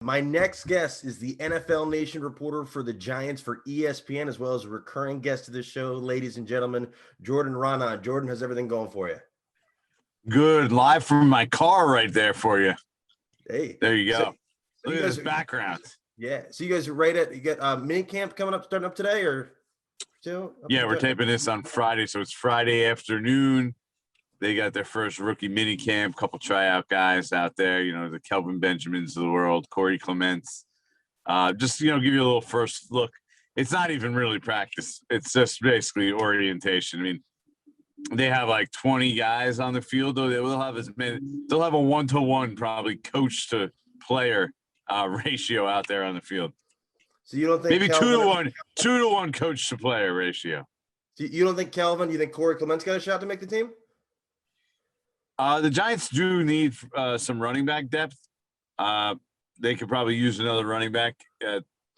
My next guest is the NFL Nation reporter for the Giants for ESPN, as well as a recurring guest of this show, ladies and gentlemen, Jordan Raanan. Jordan, how's everything going for you? Good. Live from my car right there for you. Hey. There you go. So Look at this background. Yeah. So you guys are you got minicamp coming up, starting up today or two? Yeah, we're taping this on Friday, so it's Friday afternoon. They got their first rookie minicamp, couple tryout guys out there, the Kelvin Benjamins of the world, Corey Clements. Just, give you a little first look. It's not even really practice. It's just basically orientation. I mean, they have like 20 guys on the field, though. They'll have they'll have a 1-to-1 probably coach to player ratio out there on the field. So you don't think maybe Kelvin, 2-to-1 coach to player ratio. So you don't think Kelvin, you think Corey Clements got a shot to make the team? The Giants do need some running back depth. They could probably use another running back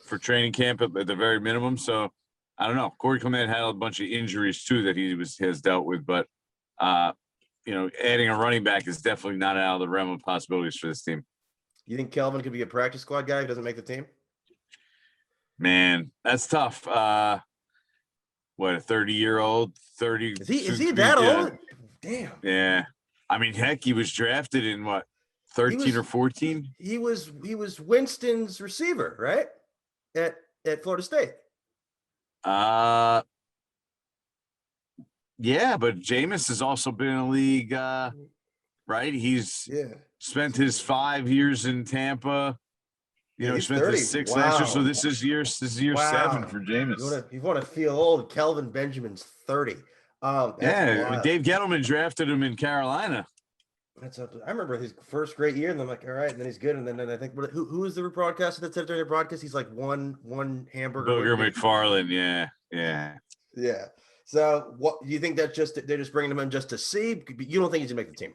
for training camp at the very minimum. So I don't know. Corey Clement had a bunch of injuries too that he has dealt with, but adding a running back is definitely not out of the realm of possibilities for this team. You think Kelvin could be a practice squad guy who doesn't make the team? Man, that's tough. What, a 30-year-old? 30? Is he that old? Damn. Yeah. I mean, heck, he was drafted in what, 13 or 14? He was Winston's receiver, right? At Florida State. Yeah, but Jameis has also been in the league, right? He's spent his 5 years in Tampa. He spent 30. his 6 last year, so this is year 7 for Jameis. You want to feel old. Kelvin Benjamin's 30. Dave Gettleman drafted him in Carolina. I remember his first great year, and I'm like, all right, and then he's good, and then I think who was the broadcaster that said during the broadcast he's like one hamburger. Booger McFarland, yeah. So what do you think that they're just bringing him in just to see? You don't think he's gonna make the team?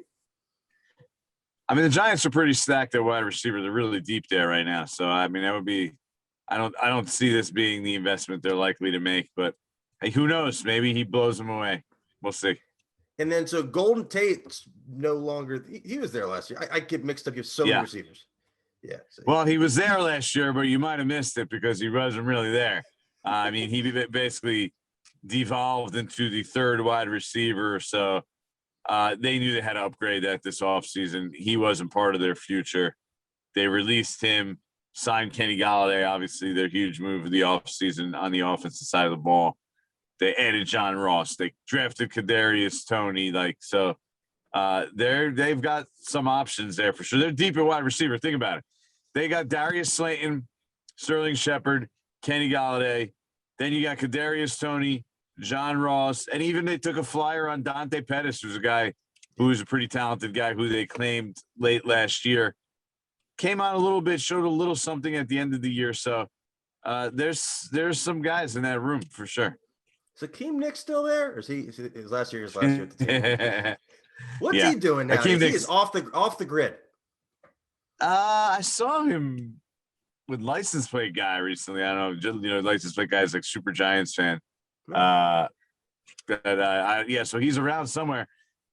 I mean, the Giants are pretty stacked at wide receiver. They're really deep there right now. So I mean, that would be. I don't see this being the investment they're likely to make, but hey, who knows? Maybe he blows them away. We'll see. And then so Golden Tate's no longer. He was there last year. I get mixed up. You have so many receivers. Yeah. So. Well, he was there last year, but you might have missed it because he wasn't really there. I mean, he basically devolved into the third wide receiver. So they knew they had to upgrade that this offseason. He wasn't part of their future. They released him, signed Kenny Golladay, obviously their huge move of the offseason on the offensive side of the ball. They added John Ross. They drafted Kadarius, Toney. They've got some options there for sure. They're deep at wide receiver. Think about it. They got Darius Slayton, Sterling Shepard, Kenny Golladay. Then you got Kadarius, Toney, John Ross, and even they took a flyer on Dante Pettis, who's a guy who was a pretty talented guy who they claimed late last year. Came on a little bit, showed a little something at the end of the year. So there's some guys in that room for sure. Is Akeem Nick still there? Or is his last year at the team? What's he doing now? He is off the grid. I saw him with license plate guy recently. I don't know, license plate guy is like super Giants fan. So he's around somewhere.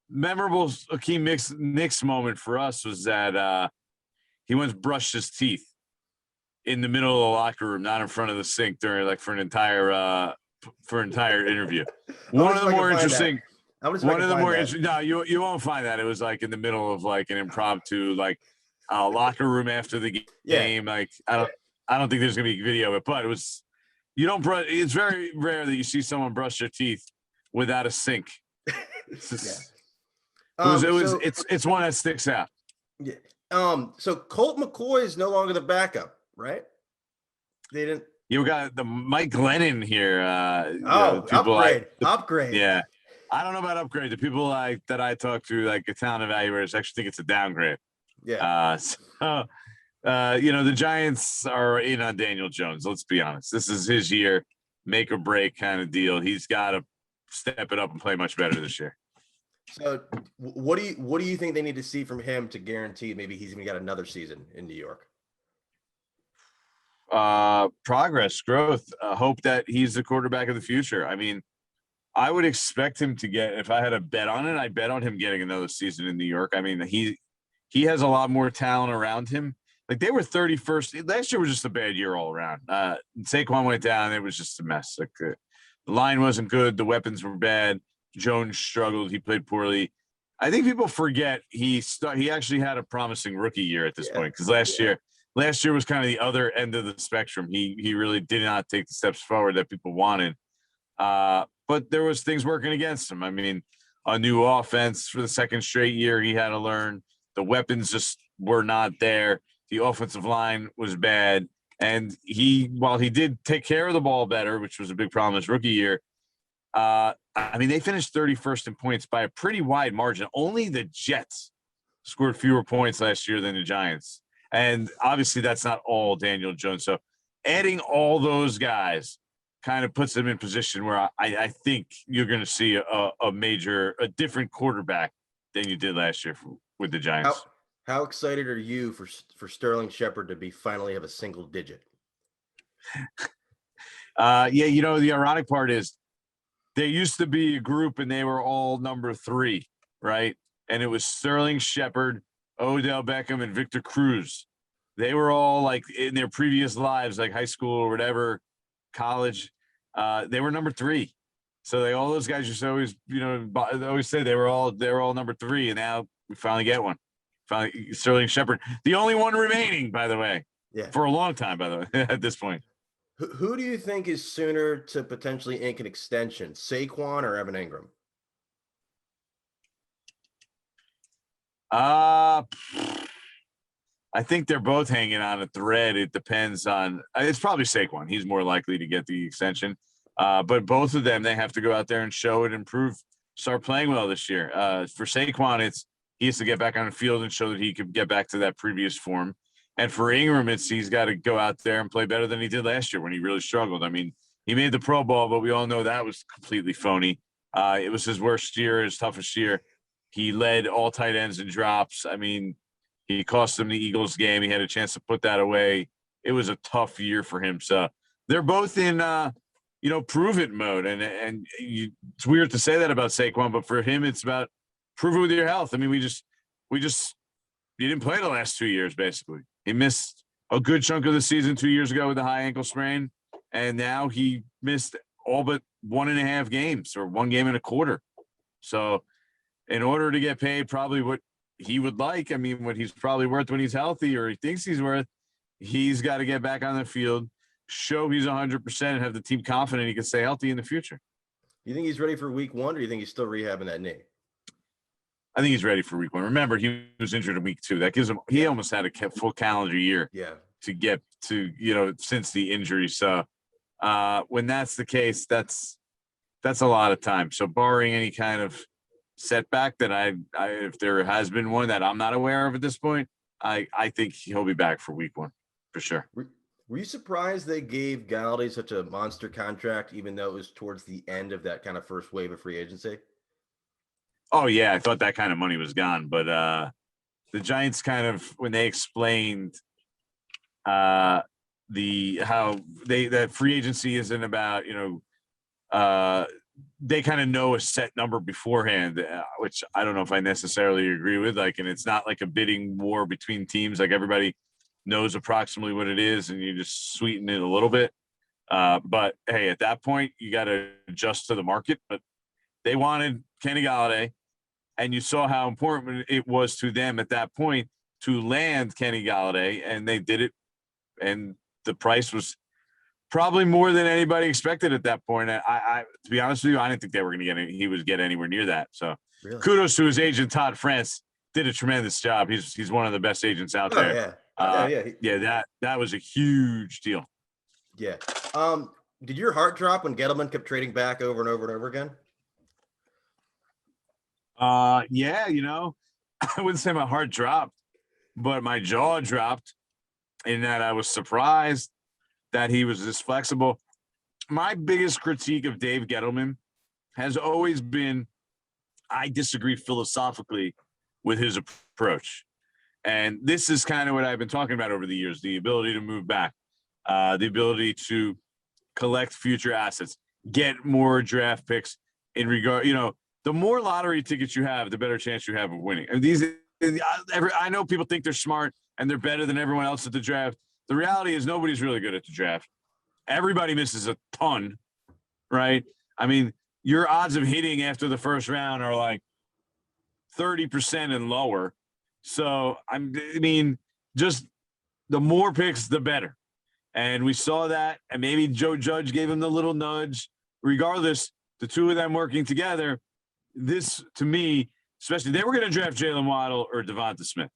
Memorable Akeem Nick's moment for us was that he once brushed his teeth in the middle of the locker room, not in front of the sink during for an entire interview. One of the more interesting. No, you won't find that. It was like in the middle of like an impromptu locker room after the game. Like I don't think there's gonna be video of it, but it was. It's very rare that you see someone brush their teeth without a sink. It's one that sticks out. Yeah. So Colt McCoy is no longer the backup, right? They didn't. You got the Mike Glennon here. Upgrade. Yeah. I don't know about upgrade. The people that I talk to, like talent evaluators, actually think it's a downgrade. Yeah. The Giants are in on Daniel Jones. Let's be honest. This is his year, make or break kind of deal. He's got to step it up and play much better this year. So what do you think they need to see from him to guarantee maybe he's going to get another season in New York? Progress, growth, hope that he's the quarterback of the future. I mean, I would expect him to get, if I had a bet on it, I'd bet on him getting another season in New York. I mean, he has a lot more talent around him. like they were 31st. Last year was just a bad year all around. Saquon went down. It was just a mess. Like the line wasn't good. The weapons were bad. Jones struggled. He played poorly. I think people forget he actually had a promising rookie year at this point, because last year was kind of the other end of the spectrum. He really did not take the steps forward that people wanted. But there was things working against him. I mean, a new offense for the second straight year he had to learn. The weapons just were not there. The offensive line was bad. And while he did take care of the ball better, which was a big problem his rookie year, I mean, they finished 31st in points by a pretty wide margin. Only the Jets scored fewer points last year than the Giants. And obviously that's not all Daniel Jones. So adding all those guys kind of puts them in position where I think you're going to see a different quarterback than you did last year with the Giants. How excited are you for Sterling Shepard to finally have a single digit? Yeah, the ironic part is there used to be a group and they were all number 3, right? And it was Sterling Shepard, Odell Beckham, and Victor Cruz. They were all like in their previous lives, like high school or whatever, college, they were number 3. So all those guys just always, they always say they were all number 3, and now we finally get one. Finally, Sterling Shepard, the only one remaining, by the way, for a long time, by the way, at this point. Who do you think is sooner to potentially ink an extension, Saquon or Evan Ingram? I think they're both hanging on a thread. It depends on. It's probably Saquon. He's more likely to get the extension. But both of them, they have to go out there and show it, improve, start playing well this year. For Saquon, he has to get back on the field and show that he could get back to that previous form. And for Ingram, he's got to go out there and play better than he did last year when he really struggled. I mean, he made the Pro Bowl, but we all know that was completely phony. It was his worst year, his toughest year. He led all tight ends in drops. I mean, he cost them the Eagles game. He had a chance to put that away. It was a tough year for him. So they're both in, prove it mode. And it's weird to say that about Saquon, but for him, it's about prove it with your health. I mean, he didn't play the last 2 years, basically. He missed a good chunk of the season 2 years ago with a high ankle sprain, and now he missed all but 1.5 games or 1 game and a quarter. So in order to get paid probably what he would like, I mean, what he's probably worth when he's healthy or he thinks he's worth, he's got to get back on the field, show he's 100%, and have the team confident he can stay healthy in the future. You think he's ready for week 1, or you think he's still rehabbing that knee? I think he's ready for week 1. Remember, he was injured in week 2. That gives him – he almost had a full calendar year to get to, since the injury. So when that's the case, that's a lot of time. So barring any kind of setback that if there has been one that I'm not aware of at this point, I think he'll be back for week 1 for sure. Were you surprised they gave Golladay such a monster contract, even though it was towards the end of that kind of first wave of free agency? Oh, yeah, I thought that kind of money was gone. But the Giants kind of, when they explained that free agency isn't about, they kind of know a set number beforehand, which I don't know if I necessarily agree with. Like, and it's not like a bidding war between teams. Like everybody knows approximately what it is, and you just sweeten it a little bit. But hey, at that point, you got to adjust to the market. But they wanted Kenny Golladay. And you saw how important it was to them at that point to land Kenny Golladay, and they did it. And the price was probably more than anybody expected at that point. I to be honest with you, I didn't think they were going to he would get anywhere near that. So really? Kudos to his agent, Todd France, did a tremendous job. He's one of the best agents out there. Yeah. That was a huge deal. Yeah. Did your heart drop when Gettleman kept trading back over and over and over again? Yeah, I wouldn't say my heart dropped, but my jaw dropped in that I was surprised that he was this flexible. My biggest critique of Dave Gettleman has always been I disagree philosophically with his approach. And this is kind of what I've been talking about over the years, the ability to move back, the ability to collect future assets, get more draft picks in regard, the more lottery tickets you have, the better chance you have of winning. And I know people think they're smart. and they're better than everyone else at the draft. The reality is nobody's really good at the draft. Everybody misses a ton, right? I mean, your odds of hitting after the first round are like 30% and lower. So, I mean, just the more picks, the better. And we saw that, and maybe Joe Judge gave him the little nudge. Regardless, the two of them working together, this, to me, especially, they were going to draft Jalen Waddle or Devonta Smith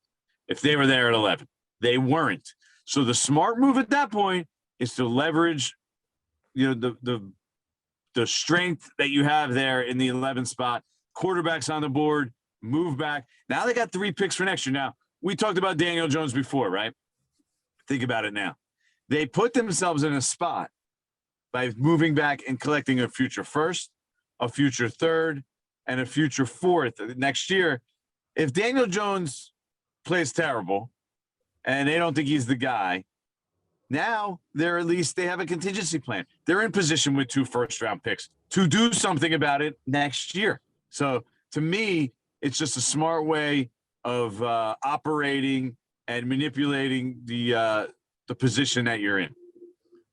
if they were there at 11. They weren't. So the smart move at that point is to leverage, the strength that you have there in the 11th spot. Quarterbacks on the board, move back. Now they got 3 picks for next year. Now, we talked about Daniel Jones before, right? Think about it now. They put themselves in a spot by moving back and collecting a future first, a future third, and a future fourth next year. If Daniel Jones plays terrible and they don't think he's the guy, now they have a contingency plan. They're in position with 2 first-round picks to do something about it next year. So to me, it's just a smart way of operating and manipulating the position that you're in.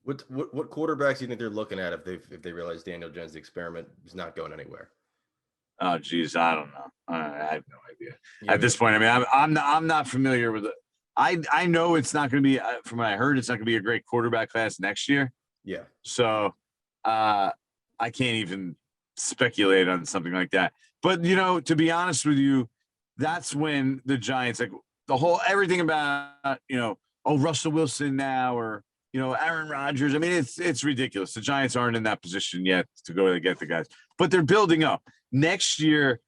What quarterbacks do you think they're looking at if they realize Daniel Jones, the experiment, is not going anywhere? Oh, geez, I don't know. I have no idea. At this point, I mean, I'm not familiar with it. I know it's not going to be, from what I heard, it's not going to be a great quarterback class next year. Yeah. So I can't even speculate on something like that. But, to be honest with you, that's when the Giants, like everything about, Russell Wilson now or, Aaron Rodgers. I mean, it's ridiculous. The Giants aren't in that position yet to go to get the guys, but they're building up. Next year,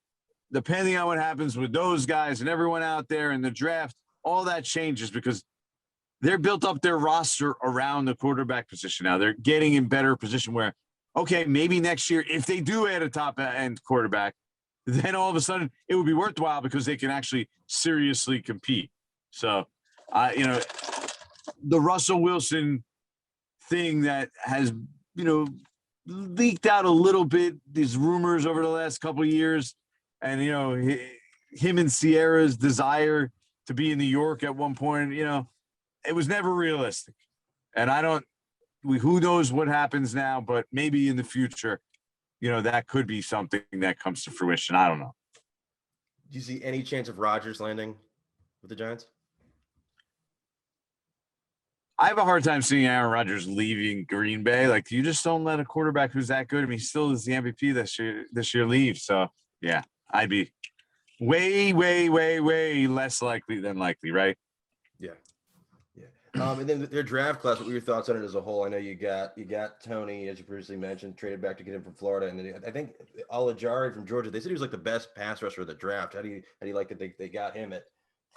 depending on what happens with those guys and everyone out there in the draft, all that changes because they're built up their roster around the quarterback position now. They're getting in better position where, okay, maybe next year, if they do add a top-end quarterback, then all of a sudden it would be worthwhile because they can actually seriously compete. So, the Russell Wilson thing that has, leaked out a little bit, these rumors over the last couple of years, and, him and Sierra's desire to be in New York at one point, it was never realistic. And who knows what happens now, but maybe in the future, that could be something that comes to fruition. I don't know. Do you see any chance of Rodgers landing with the Giants? I have a hard time seeing Aaron Rodgers leaving Green Bay. Like, you just don't let a quarterback who's that good, I mean, he still is the MVP this year leave. So, yeah, I'd be way, way, way, way less likely than likely, right? Yeah. And then their draft class, what were your thoughts on it as a whole? I know you got Toney, as you previously mentioned, traded back to get him from Florida. And then I think Ojulari from Georgia, they said he was like the best pass rusher of the draft. How do you like that they got him at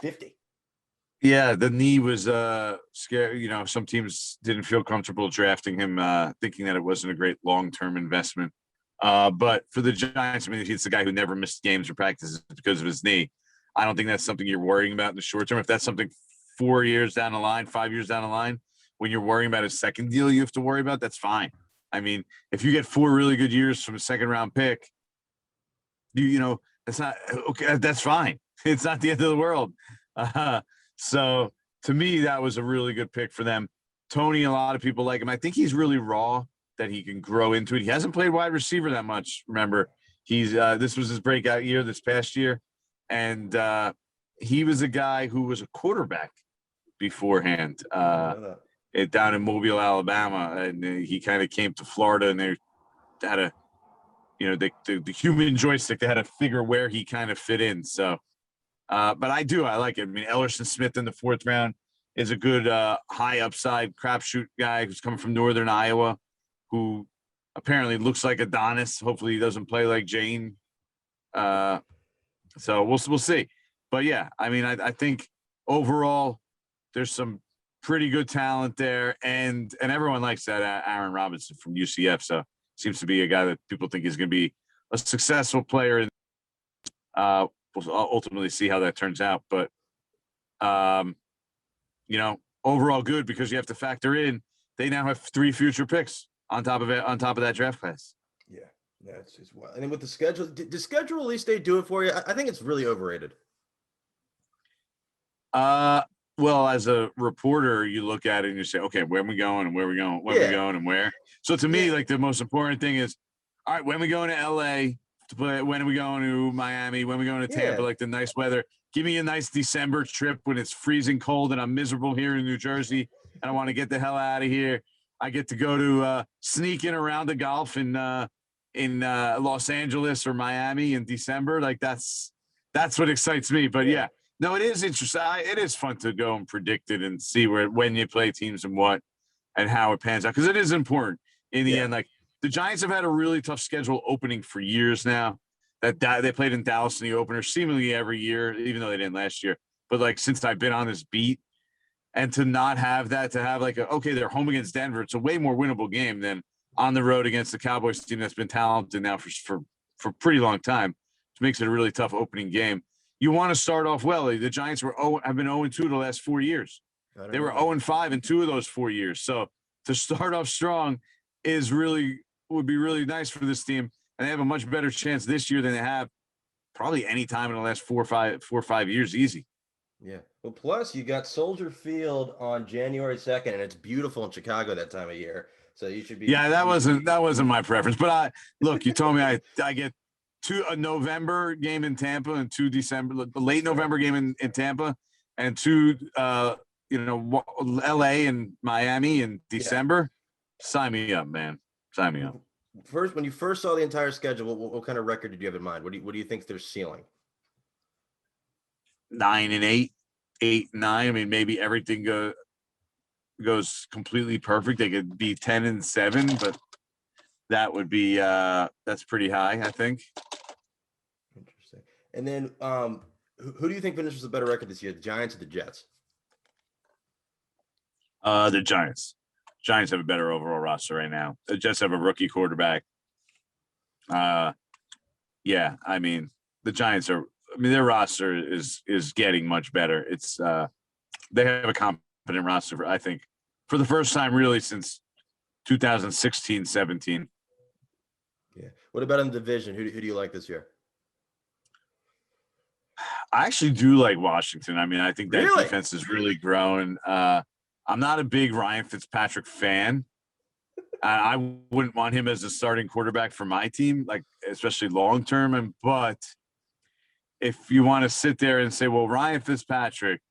50? Yeah, the knee was scary. Some teams didn't feel comfortable drafting him, thinking that it wasn't a great long-term investment. But for the Giants, I mean, he's the guy who never missed games or practices because of his knee. I don't think that's something you're worrying about in the short term. If that's something 4 years down the line, 5 years down the line, when you're worrying about a second deal you have to worry about, that's fine. I mean, if you get 4 really good years from a second-round pick, that's not okay. That's fine. It's not the end of the world. So to me, that was a really good pick for them. Toney, a lot of people like him. I think he's really raw, that he can grow into it. He hasn't played wide receiver that much. Remember, this was his breakout year this past year. And he was a guy who was a quarterback beforehand down in Mobile, Alabama. And he kind of came to Florida and they had the human joystick. They had to figure where he kind of fit in. So, but I like it. I mean, Ellerson Smith in the 4th round is a good high upside crapshoot guy who's coming from Northern Iowa, who apparently looks like Adonis. Hopefully he doesn't play like Jane. So we'll see. But yeah, I mean, I think overall there's some pretty good talent there, and everyone likes that Aaron Robinson from UCF. So seems to be a guy that people think is going to be a successful player. We'll ultimately see how that turns out, but overall good, because you have to factor in they now have 3 future picks on top of that draft class. Yeah, it's just wild. And then with the schedule, did the schedule release date do it for you? I think it's really overrated. well, as a reporter, you look at it and you say, okay, where are we going and where are we going, where are we going and where? So to me, like the most important thing is, all right, when are we going to LA to play? When are we going to Miami? When are we going to Tampa? Like the nice weather. Give me a nice December trip when it's freezing cold and I'm miserable here in New Jersey and I want to get the hell out of here. I get to go to sneak in around the golf in Los Angeles or Miami in December. Like that's what excites me. But yeah, no, it is interesting. It is fun to go and predict it and see when you play teams and what and how it pans out, because it is important in the end. Like the Giants have had a really tough schedule opening for years now. That they played in Dallas in the opener seemingly every year, even though they didn't last year. But like since I've been on this beat, and to not have that, to have like they're home against Denver, it's a way more winnable game than on the road against the Cowboys team that's been talented now for a pretty long time, which makes it a really tough opening game. You want to start off well. The Giants have been 0-2 the last 4 years. They were 0-5 in 2 of those 4 years. So to start off strong would be really nice for this team. And they have a much better chance this year than they have probably any time in the last 4 or 5 years, easy. Yeah. Well, plus you got Soldier Field on January 2nd, and it's beautiful in Chicago that time of year. So you should be. Yeah, that wasn't my preference. But look, you told me I get a November game in Tampa and 2 December, late November game in Tampa, and 2 LA and Miami in December. Sign me up, man. Sign me up. First, when you first saw the entire schedule, what kind of record did you have in mind? What do you think their ceiling? 9-8, 8-9. I mean, maybe everything goes completely perfect. They could be 10-7, but that would be that's pretty high, I think. Interesting. And then, who do you think finishes a better record this year, the Giants or the Jets? The Giants. Giants have a better overall roster right now. The Jets have a rookie quarterback. Yeah, I mean, the Giants their roster is getting much better. It's they have a competent roster, I think, for the first time really since 2016-17. Yeah. What about in the division? Who do you like this year? I actually do like Washington. I mean, I think that defense has really grown. I'm not a big Ryan Fitzpatrick fan. I wouldn't want him as a starting quarterback for my team, like especially long term. But if you want to sit there and say, well, Ryan Fitzpatrick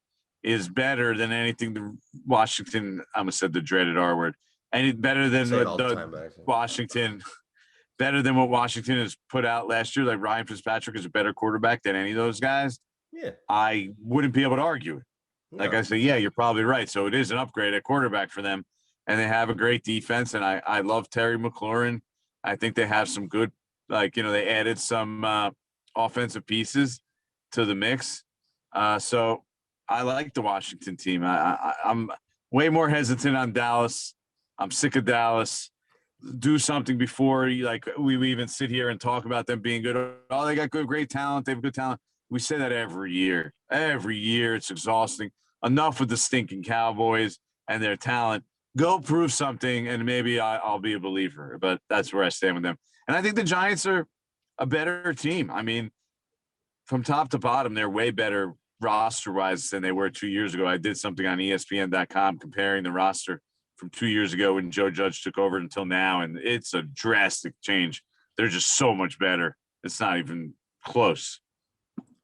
is better than anything the Washington, I almost said the dreaded R word, and better than Washington, better than what Washington has put out last year. Like Ryan Fitzpatrick is a better quarterback than any of those guys. Yeah, I wouldn't be able to argue it. Like I say, yeah, you're probably right. So it is an upgrade at quarterback for them, and they have a great defense. And I love Terry McLaurin. I think they have some good, they added some offensive pieces to the mix. So I like the Washington team. I'm way more hesitant on Dallas. I'm sick of Dallas. Do something before we even sit here and talk about them being good. Oh, they got great talent. They have good talent. We say that every year. Every year, it's exhausting. Enough with the stinking Cowboys and their talent. Go prove something, and maybe I'll be a believer. But that's where I stand with them. And I think the Giants are a better team. I mean, from top to bottom, they're way better roster-wise than they were 2 years ago. I did something on ESPN.com comparing the roster from 2 years ago when Joe Judge took over until now, and it's a drastic change. They're just so much better. It's not even close.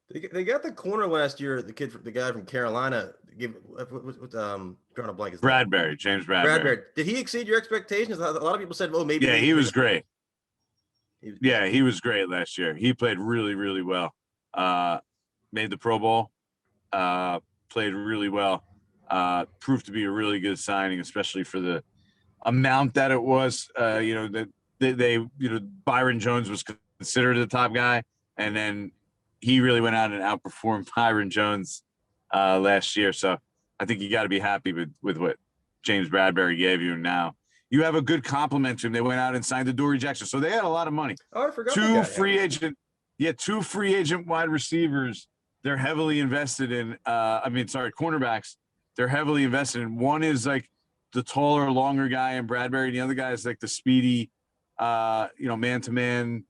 They got the corner last year. The guy from Carolina. Drawing a blank. Bradbury, James Bradbury. Did he exceed your expectations? A lot of people said, "Oh, maybe." Yeah, he was great. Yeah, he was great last year. He played really, really well. Made the Pro Bowl. Played really well. Proved to be a really good signing, especially for the amount that it was. Byron Jones was considered the top guy, and then he really went out and outperformed Byron Jones last year. So I think you got to be happy with what James Bradbury gave you. Now you have a good compliment to him. They went out and signed Adoree Jackson, so they had a lot of money. Oh, I forgot. Two free agent wide receivers. They're heavily invested in. Cornerbacks. They're heavily invested in. One is like the taller, longer guy in Bradbury, and the other guy is like the speedy, man-to-man,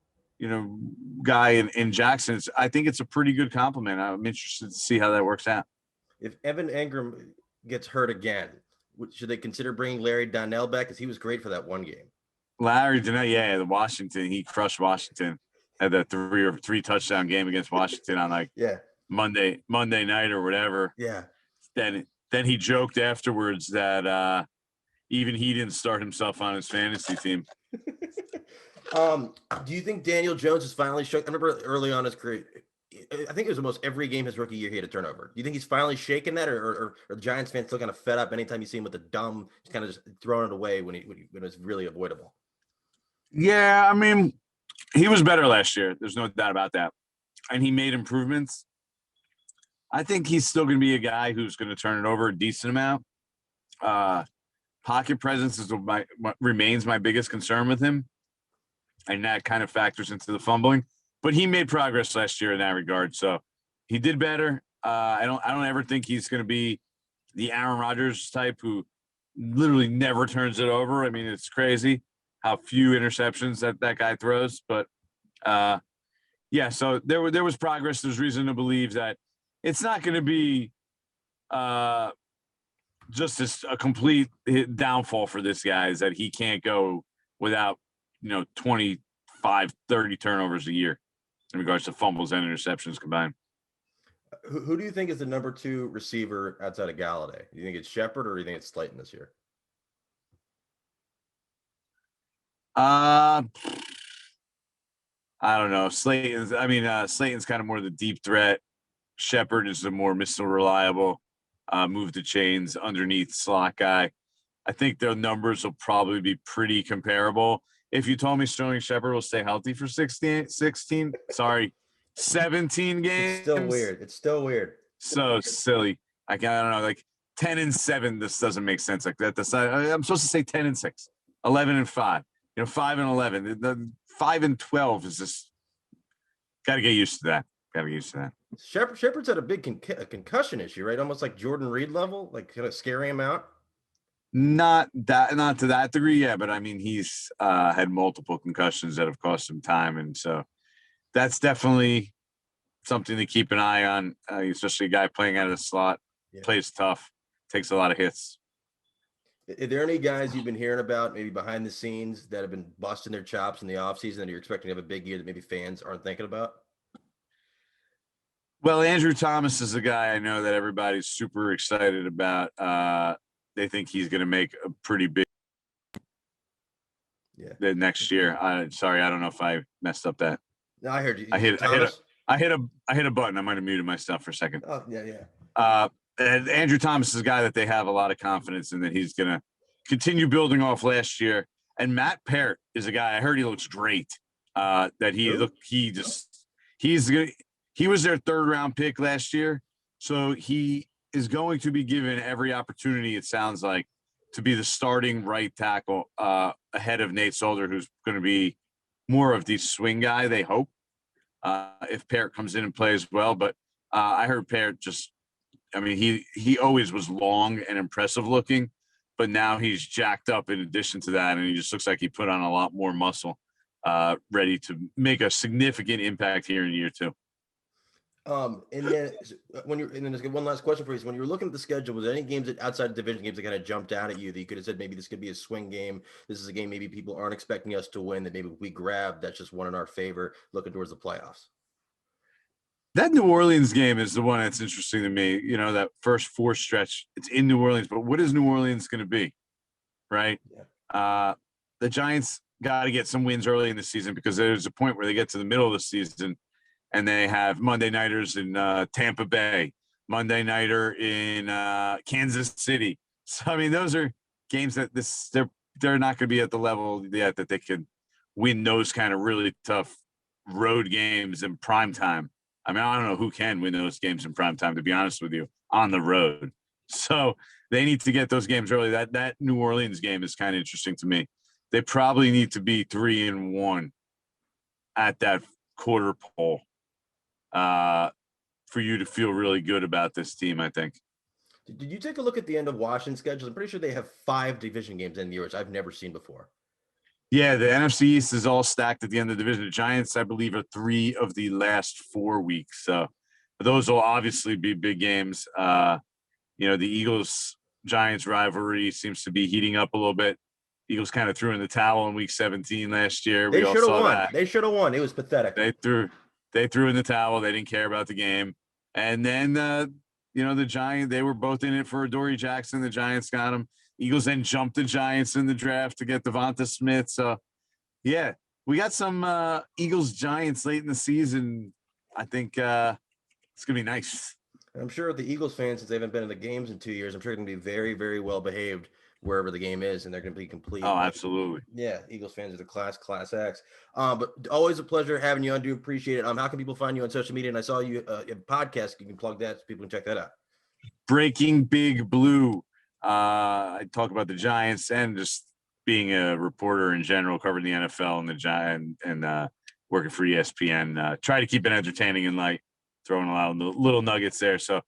guy in Jackson. I think it's a pretty good compliment. I'm interested to see how that works out. if Evan Engram gets hurt again, should they consider bringing Larry Donnell back? Because he was great for that one game. Larry Donnell, yeah, the Washington, he crushed Washington. Had that three touchdown game against Washington on like Monday night or whatever. Yeah. Then he joked afterwards that even he didn't start himself on his fantasy team. Do you think Daniel Jones is finally shook? I remember early on his career, I think it was almost every game his rookie year he had a turnover. Do you think he's finally shaken that, or the Giants fans still kind of fed up anytime you see him with the dumb, just kind of just throwing it away when it was really avoidable? Yeah, I mean, he was better last year. There's no doubt about that, and he made improvements. I think he's still going to be a guy who's going to turn it over a decent amount. Pocket presence remains my biggest concern with him, and that kind of factors into the fumbling. But he made progress last year in that regard, so he did better. I don't ever think he's going to be the Aaron Rodgers type who literally never turns it over. I mean, it's crazy how few interceptions that guy throws. But yeah, so there was progress. There's reason to believe that it's not going to be just a complete downfall for this guy, is that he can't go without 25, 30 turnovers a year in regards to fumbles and interceptions combined. Who do you think is the number 2 receiver outside of Golladay? Do you think it's Shepard, or do you think it's Slayton this year? I don't know. Slayton's kind of more the deep threat. Shepard is the more Mr. Reliable, move the chains underneath slot guy. I think their numbers will probably be pretty comparable. If you told me Sterling Shepard will stay healthy for 17 games. It's still weird. So silly. I don't know, like 10-7. This doesn't make sense like that. I'm supposed to say 10-6, 11-5. 5-11. The 5-12 is just got to get used to that. Shepard's had a big concussion issue, right? Almost like Jordan Reed level, like kind of scaring him out. Not to that degree, yeah. But I mean, he's had multiple concussions that have cost him time, and so that's definitely something to keep an eye on. Especially a guy playing out of the slot, plays tough, takes a lot of hits. Are there any guys you've been hearing about, maybe behind the scenes, that have been busting their chops in the offseason that you're expecting to have a big year that maybe fans aren't thinking about? Well, Andrew Thomas is a guy I know that everybody's super excited about. They think he's going to make a pretty big next year. Sorry, I don't know if I messed up that. No, I heard you. I hit a button. I might have muted myself for a second. Oh, yeah. And Andrew Thomas is a guy that they have a lot of confidence in, that he's going to continue building off last year. And Matt Parrott is a guy I heard he looks great. He was their 3rd round pick last year. So he is going to be given every opportunity, it sounds like, to be the starting right tackle ahead of Nate Solder, who's going to be more of the swing guy, they hope, if Parrott comes in and plays well. But I heard Parrott he always was long and impressive looking, but now he's jacked up in addition to that, and he just looks like he put on a lot more muscle, ready to make a significant impact here in year 2. And then there's one last question for you. So when you were looking at the schedule, was there any games outside of division games that kind of jumped out at you that you could have said, maybe this could be a swing game? This is a game maybe people aren't expecting us to win, that maybe we grab, that's just one in our favor looking towards the playoffs? That New Orleans game is the one that's interesting to me. That first 4 stretch, it's in New Orleans, but what is New Orleans going to be? Right. Yeah. The Giants got to get some wins early in the season, because there's a point where they get to the middle of the season and they have Monday nighters in Tampa Bay, Monday nighter in Kansas City. So, I mean, those are games that they're not going to be at the level yet that they can win those kind of really tough road games in prime time. I mean, I don't know who can win those games in prime time, to be honest with you, on the road. So they need to get those games early. That New Orleans game is kind of interesting to me. They probably need to be 3-1 at that quarter pole for you to feel really good about this team, I think. Did you take a look at the end of Washington's schedule? I'm pretty sure they have 5 division games in the year, which I've never seen before. Yeah, the NFC East is all stacked at the end of the division. The Giants, I believe, are 3 of the last 4 weeks. So those will obviously be big games. The Eagles Giants rivalry seems to be heating up a little bit. Eagles kind of threw in the towel in week 17 last year. They We all should have saw won. that. They should have won. It was pathetic. They threw in the towel. They didn't care about the game. And then, the Giants, they were both in it for Adoree Jackson. The Giants got him. Eagles then jumped the Giants in the draft to get Devonta Smith. So, yeah, we got some Eagles Giants late in the season. I think it's going to be nice. I'm sure the Eagles fans, since they haven't been in the games in 2 years, I'm sure they're going to be very, very well behaved wherever the game is, and they're going to be complete. Oh, absolutely. Yeah, Eagles fans are the class X. But always a pleasure having you on. Do appreciate it. How can people find you on social media? And I saw you have a podcast. You can plug that so people can check that out. Breaking Big Blue. I talk about the Giants and just being a reporter in general, covering the NFL and the Giants and working for ESPN. Try to keep it entertaining and light, throwing a lot of little nuggets there. So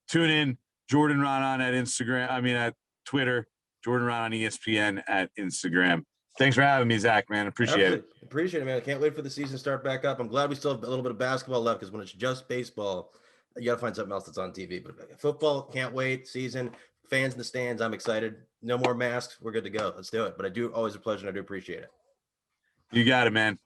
tune in. Jordan Raanan at Twitter. Jordan Raanan ESPN at Instagram. Thanks for having me, Zach, man. Appreciate it. Appreciate it, man. I can't wait for the season to start back up. I'm glad we still have a little bit of basketball left, because when it's just baseball, you got to find something else that's on TV. But football, can't wait. Season, fans in the stands, I'm excited. No more masks. We're good to go. Let's do it. But always a pleasure, and I do appreciate it. You got it, man.